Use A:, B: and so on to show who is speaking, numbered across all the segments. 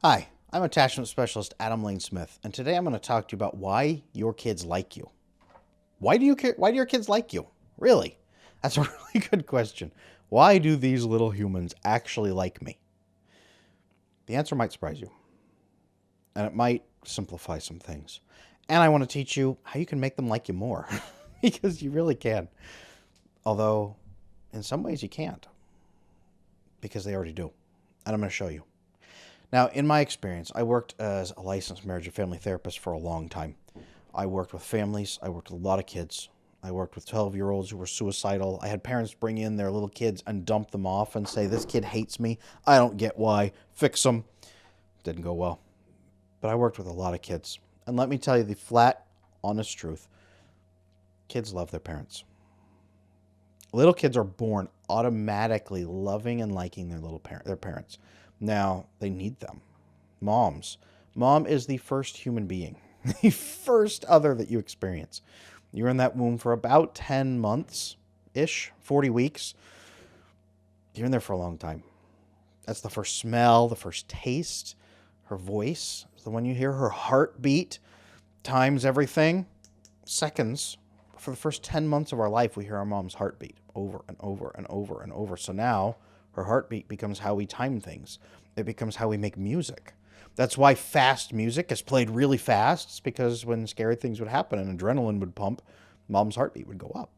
A: Hi, I'm attachment specialist Adam Lane Smith, and today I'm going to talk to you about why your kids like you. Why do your kids like you? Really? That's a really good question. Why do these little humans actually like me? The answer might surprise you, and it might simplify some things. And I want to teach you how you can make them like you more, because you really can. Although, in some ways you can't, because they already do. And I'm going to show you. Now, in my experience, I worked as a licensed marriage and family therapist for a long time. I worked with families. I worked with a lot of kids. I worked with 12-year-olds who were suicidal. I had parents bring in their little kids and dump them off and say, this kid hates me. I don't get why. Fix them. Didn't go well. But I worked with a lot of kids. And let me tell you the flat, honest truth. Kids love their parents. Little kids are born automatically loving and liking their parents. Now, they need them. Moms. Mom is the first human being, the first other that you experience. You're in that womb for about 10 months-ish, 40 weeks. You're in there for a long time. That's the first smell, the first taste. Her voice is the one you hear. Her heartbeat times everything. Seconds. For the first 10 months of our life, we hear our mom's heartbeat over and over and over and over. So now her heartbeat becomes how we time things. It becomes how we make music. That's why fast music is played really fast. It's because when scary things would happen and adrenaline would pump, mom's heartbeat would go up.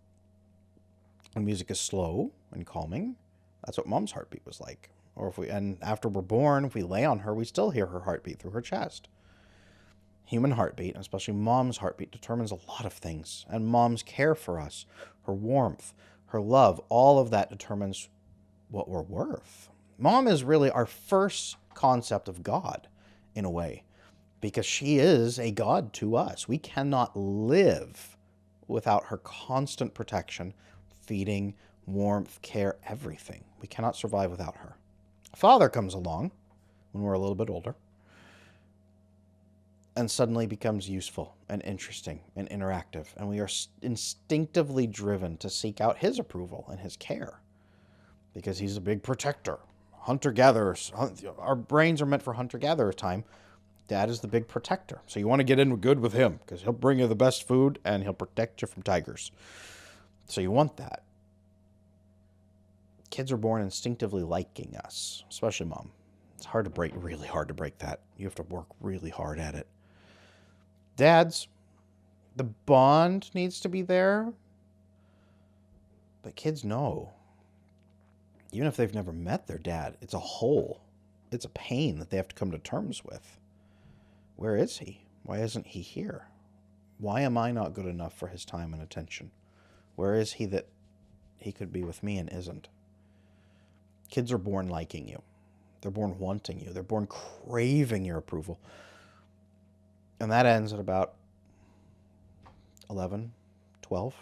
A: When music is slow and calming, that's what mom's heartbeat was like. And after we're born, if we lay on her, we still hear her heartbeat through her chest. Human heartbeat, and especially mom's heartbeat, determines a lot of things. And mom's care for us, her warmth, her love, all of that determines what we're worth. Mom is really our first concept of God, in a way, because she is a God to us. We cannot live without her constant protection, feeding, warmth, care, everything. We cannot survive without her. Father comes along when we're a little bit older and suddenly becomes useful and interesting and interactive, and we are instinctively driven to seek out his approval and his care because he's a big protector. Hunter-gatherers, our brains are meant for hunter-gatherer time. Dad is the big protector. So you want to get in good with him because he'll bring you the best food and he'll protect you from tigers. So you want that. Kids are born instinctively liking us, especially mom. It's hard to break, really hard to break that. You have to work really hard at it. Dads, the bond needs to be there, but kids know. Even if they've never met their dad, it's a hole. It's a pain that they have to come to terms with. Where is he? Why isn't he here? Why am I not good enough for his time and attention? Where is he that he could be with me and isn't? Kids are born liking you. They're born wanting you. They're born craving your approval. And that ends at about 11, 12.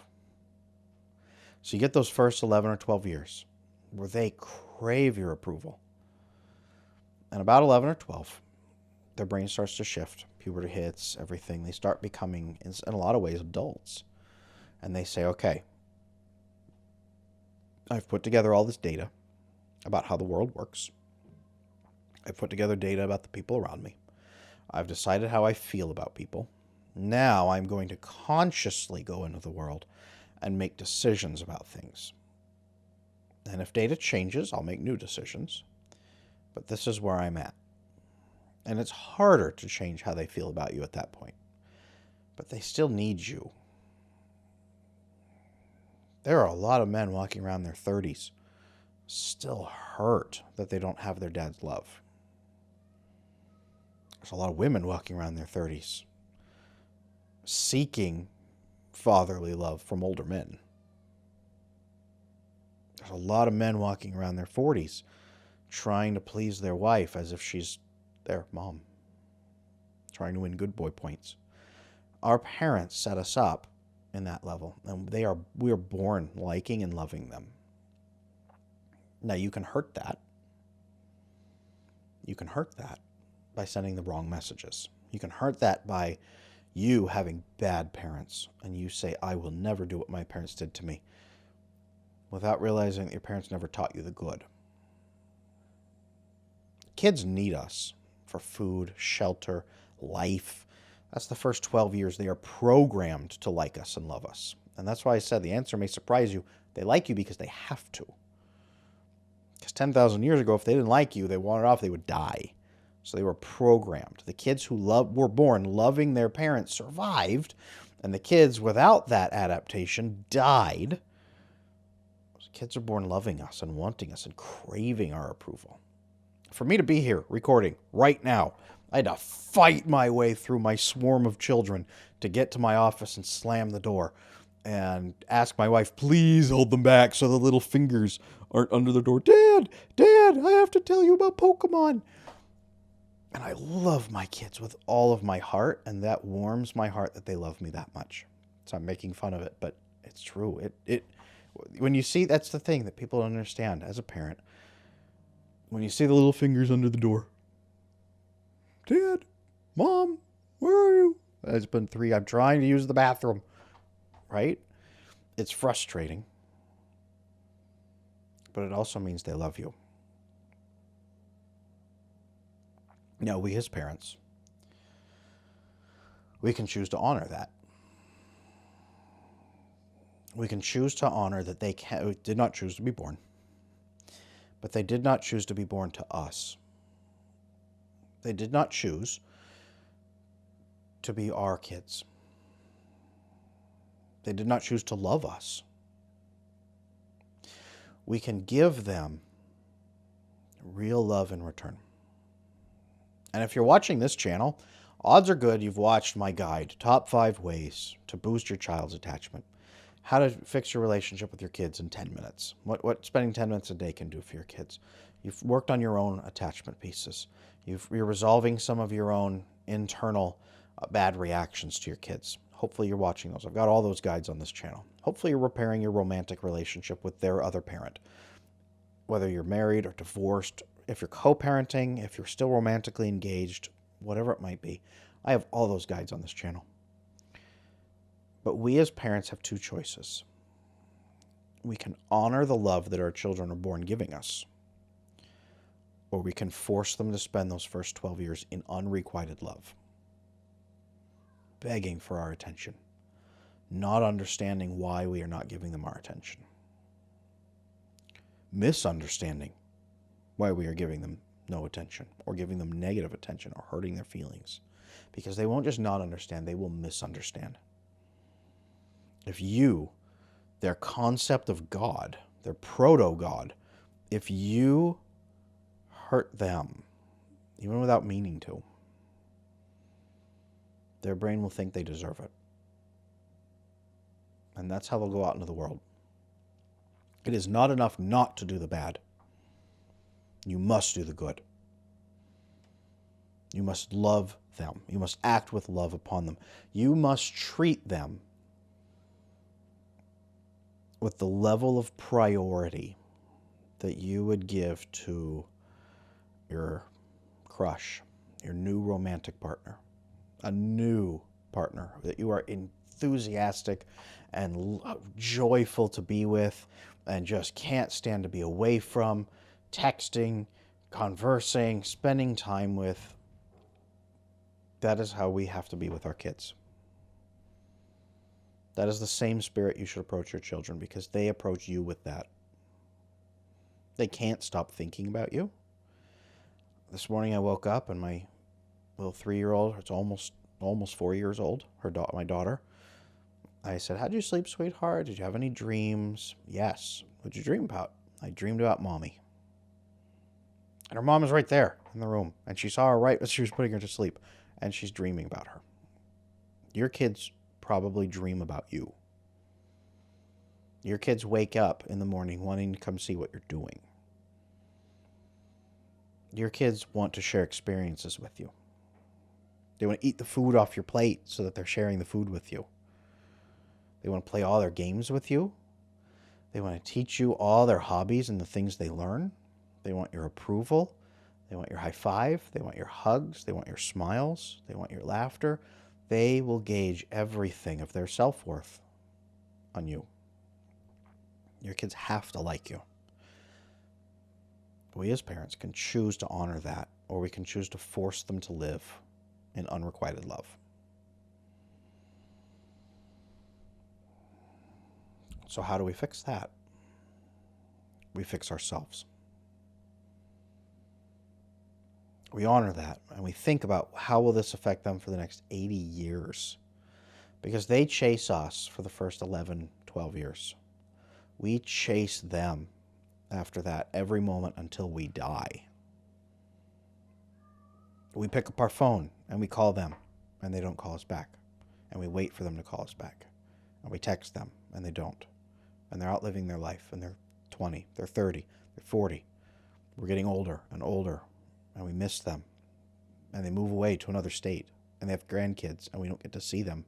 A: So you get those first 11 or 12 years where they crave your approval. And about 11 or 12, their brain starts to shift. Puberty hits, everything. They start becoming, in a lot of ways, adults. And they say, okay, I've put together all this data about how the world works. I've put together data about the people around me. I've decided how I feel about people. Now I'm going to consciously go into the world and make decisions about things. And if data changes, I'll make new decisions. But this is where I'm at. And it's harder to change how they feel about you at that point. But they still need you. There are a lot of men walking around their 30s still hurt that they don't have their dad's love. There's a lot of women walking around their 30s seeking fatherly love from older men. There's a lot of men walking around their 40s trying to please their wife as if she's their mom, trying to win good boy points. Our parents set us up in that level, and we are born liking and loving them. Now you can hurt that. You can hurt that by sending the wrong messages. You can hurt that by you having bad parents, and you say, I will never do what my parents did to me, without realizing that your parents never taught you the good. Kids need us for food, shelter, life. That's the first 12 years. They are programmed to like us and love us. And that's why I said the answer may surprise you. They like you because they have to. Because 10,000 years ago, if they didn't like you, they wandered off, they would die. So they were programmed. The kids who were born loving their parents survived, and the kids without that adaptation died. So kids are born loving us and wanting us and craving our approval. For me to be here recording right now, I had to fight my way through my swarm of children to get to my office and slam the door and ask my wife, please hold them back so the little fingers aren't under the door. Dad, I have to tell you about Pokemon. And I love my kids with all of my heart, and that warms my heart that they love me that much. So I'm making fun of it, but it's true. When you see, that's the thing that people don't understand as a parent. When you see the little fingers under the door, Dad, Mom, where are you? It's been 3. I'm trying to use the bathroom. Right? It's frustrating. But it also means they love you. Now, we as parents, we can choose to honor that. We can choose to honor that they did not choose to be born. But they did not choose to be born to us. They did not choose to be our kids. They did not choose to love us. We can give them real love in return. And if you're watching this channel, odds are good you've watched my guide, Top 5 Ways to Boost Your Child's Attachment. How to fix your relationship with your kids in 10 minutes. What spending 10 minutes a day can do for your kids. You've worked on your own attachment pieces. You're resolving some of your own internal bad reactions to your kids. Hopefully you're watching those. I've got all those guides on this channel. Hopefully you're repairing your romantic relationship with their other parent. Whether you're married or divorced, if you're co-parenting, if you're still romantically engaged, whatever it might be, I have all those guides on this channel. But we as parents have 2 choices. We can honor the love that our children are born giving us, or we can force them to spend those first 12 years in unrequited love, begging for our attention, not understanding why we are not giving them our attention, misunderstanding why we are giving them no attention or giving them negative attention or hurting their feelings, because they won't just not understand, they will misunderstand. If you, their concept of God, their proto-God, if you hurt them, even without meaning to, their brain will think they deserve it. And that's how they'll go out into the world. It is not enough not to do the bad. You must do the good. You must love them. You must act with love upon them. You must treat them with the level of priority that you would give to your crush, your new romantic partner, a new partner that you are enthusiastic and joyful to be with and just can't stand to be away from, texting, conversing, spending time with. That is how we have to be with our kids. That is the same spirit you should approach your children, because they approach you with that. They can't stop thinking about you. This morning I woke up and my little 3-year-old, it's almost 4 years old, my daughter, I said, how'd you sleep, sweetheart? Did you have any dreams? Yes. What'd you dream about? I dreamed about Mommy. And her mom is right there in the room. And she saw her right as she was putting her to sleep. And she's dreaming about her. Your kids probably dream about you. Your kids wake up in the morning wanting to come see what you're doing. Your kids want to share experiences with you. They want to eat the food off your plate so that they're sharing the food with you. They want to play all their games with you. They want to teach you all their hobbies and the things they learn. They want your approval. They want your high five. They want your hugs. They want your smiles. They want your laughter. They will gauge everything of their self-worth on you. Your kids have to like you. We as parents can choose to honor that or we can choose to force them to live in unrequited love. So how do we fix that? We fix ourselves. We honor that, and we think about how will this affect them for the next 80 years. Because they chase us for the first 11, 12 years. We chase them after that every moment until we die. We pick up our phone and we call them and they don't call us back. And we wait for them to call us back. And we text them and they don't. And they're out living their life and they're 20, they're 30, they're 40. We're getting older and older and we miss them. And they move away to another state and they have grandkids and we don't get to see them.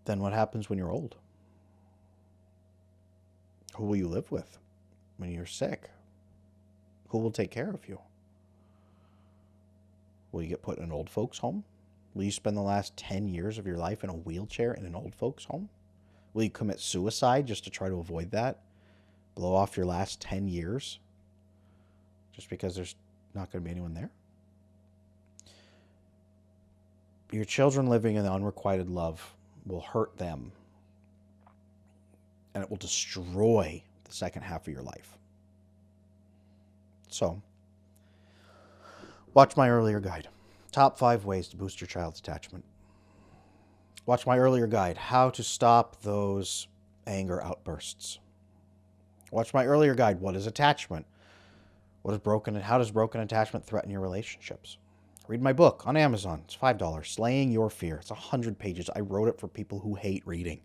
A: Then what happens when you're old? Who will you live with when you're sick? Who will take care of you? Will you get put in an old folks' home? Will you spend the last 10 years of your life in a wheelchair in an old folks' home? Will you commit suicide just to try to avoid that? Blow off your last 10 years just because there's not going to be anyone there? Your children living in unrequited love will hurt them, and it will destroy the second half of your life. So, watch my earlier guide, Top 5 Ways to Boost Your Child's Attachment. Watch my earlier guide, How to Stop Those Anger Outbursts. Watch my earlier guide, What is Attachment? How does broken attachment threaten your relationships? Read my book on Amazon. It's $5. Slaying Your Fear. It's 100 pages. I wrote it for people who hate reading.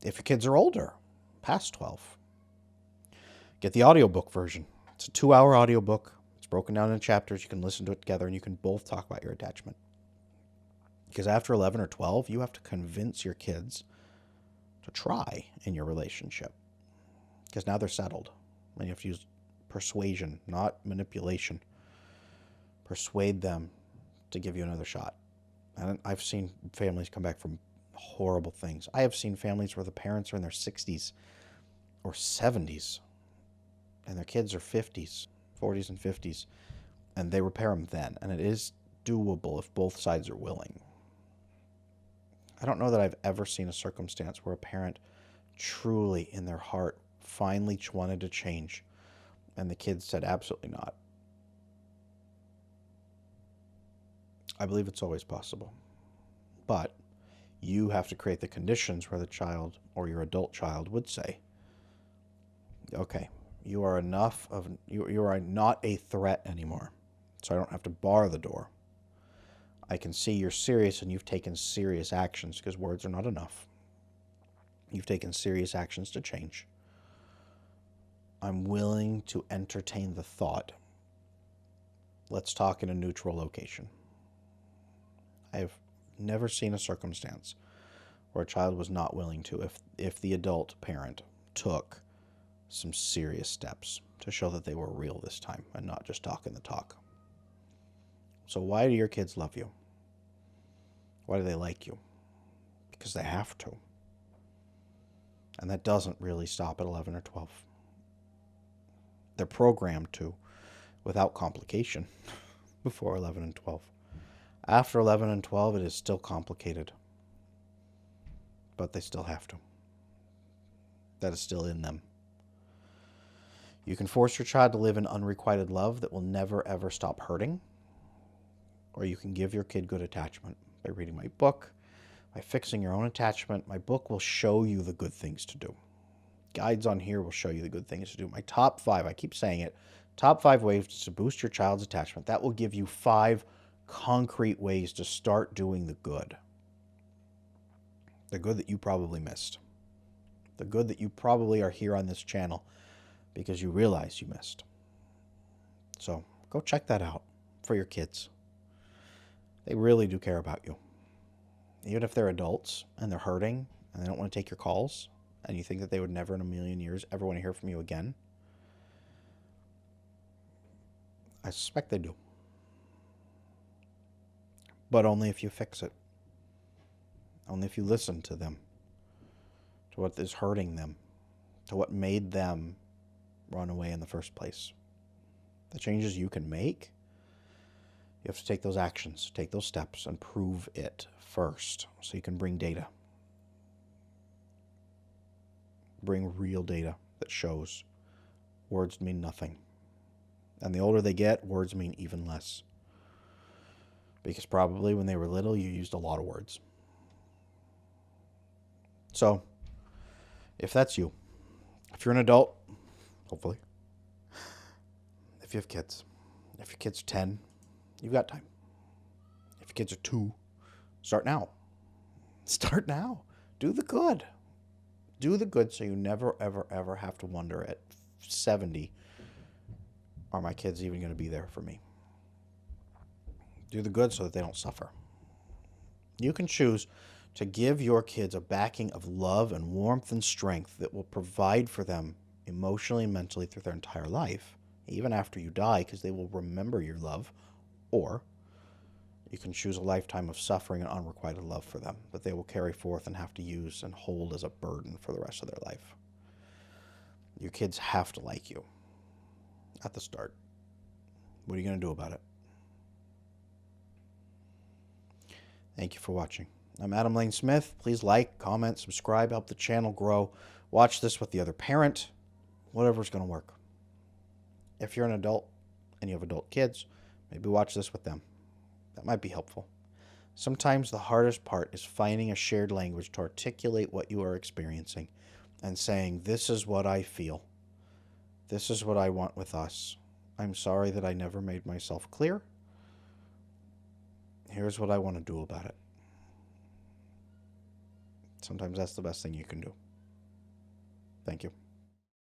A: If your kids are older, past 12, get the audiobook version. It's a 2-hour audiobook. It's broken down into chapters. You can listen to it together and you can both talk about your attachment. Because after 11 or 12, you have to convince your kids to try in your relationship. Because now they're settled. And you have to use persuasion, not manipulation. Persuade them to give you another shot. And I've seen families come back from horrible things. I have seen families where the parents are in their 60s or 70s and their kids are 50s, 40s and 50s, and they repair them then. And it is doable if both sides are willing. I don't know that I've ever seen a circumstance where a parent truly in their heart finally wanted to change and the kids said absolutely not. I believe it's always possible. But you have to create the conditions where the child or your adult child would say, okay, you are not a threat anymore. So I don't have to bar the door. I can see you're serious and you've taken serious actions because words are not enough. You've taken serious actions to change. I'm willing to entertain the thought. Let's talk in a neutral location. I've never seen a circumstance where a child was not willing to if the adult parent took some serious steps to show that they were real this time and not just talking the talk. So why do your kids love you? Why do they like you? Because they have to. And that doesn't really stop at 11 or 12. They're programmed to without complication before 11 and 12. After 11 and 12, it is still complicated. But they still have to. That is still in them. You can force your child to live in unrequited love that will never, ever stop hurting. Or you can give your kid good attachment by reading my book, by fixing your own attachment. My book will show you the good things to do. Guides on here will show you the good things to do. My top 5, I keep saying it, top 5 ways to boost your child's attachment. That will give you 5 concrete ways to start doing the good. The good that you probably missed. The good that you probably are here on this channel because you realize you missed. So go check that out for your kids. They really do care about you. Even if they're adults and they're hurting and they don't want to take your calls and you think that they would never in a million years ever want to hear from you again, I suspect they do. But only if you fix it. Only if you listen to them, to what is hurting them, to what made them run away in the first place. The changes you can make, you have to take those actions, take those steps, and prove it first so you can bring data. Bring real data that shows words mean nothing. And the older they get, words mean even less. Because probably when they were little, you used a lot of words. So, if that's you, if you're an adult, hopefully, if you have kids, if your kid's 10, you've got time. If your kids are 2, start now. Start now. Do the good. Do the good so you never, ever, ever have to wonder at 70, are my kids even going to be there for me? Do the good so that they don't suffer. You can choose to give your kids a backing of love and warmth and strength that will provide for them emotionally and mentally through their entire life, even after you die, because they will remember your love. Or you can choose a lifetime of suffering and unrequited love for them that they will carry forth and have to use and hold as a burden for the rest of their life. Your kids have to like you at the start. What are you going to do about it? Thank you for watching. I'm Adam Lane Smith. Please like, comment, subscribe, help the channel grow. Watch this with the other parent. Whatever's going to work. If you're an adult and you have adult kids, maybe watch this with them. That might be helpful. Sometimes the hardest part is finding a shared language to articulate what you are experiencing and saying, this is what I feel. This is what I want with us. I'm sorry that I never made myself clear. Here's what I want to do about it. Sometimes that's the best thing you can do. Thank you.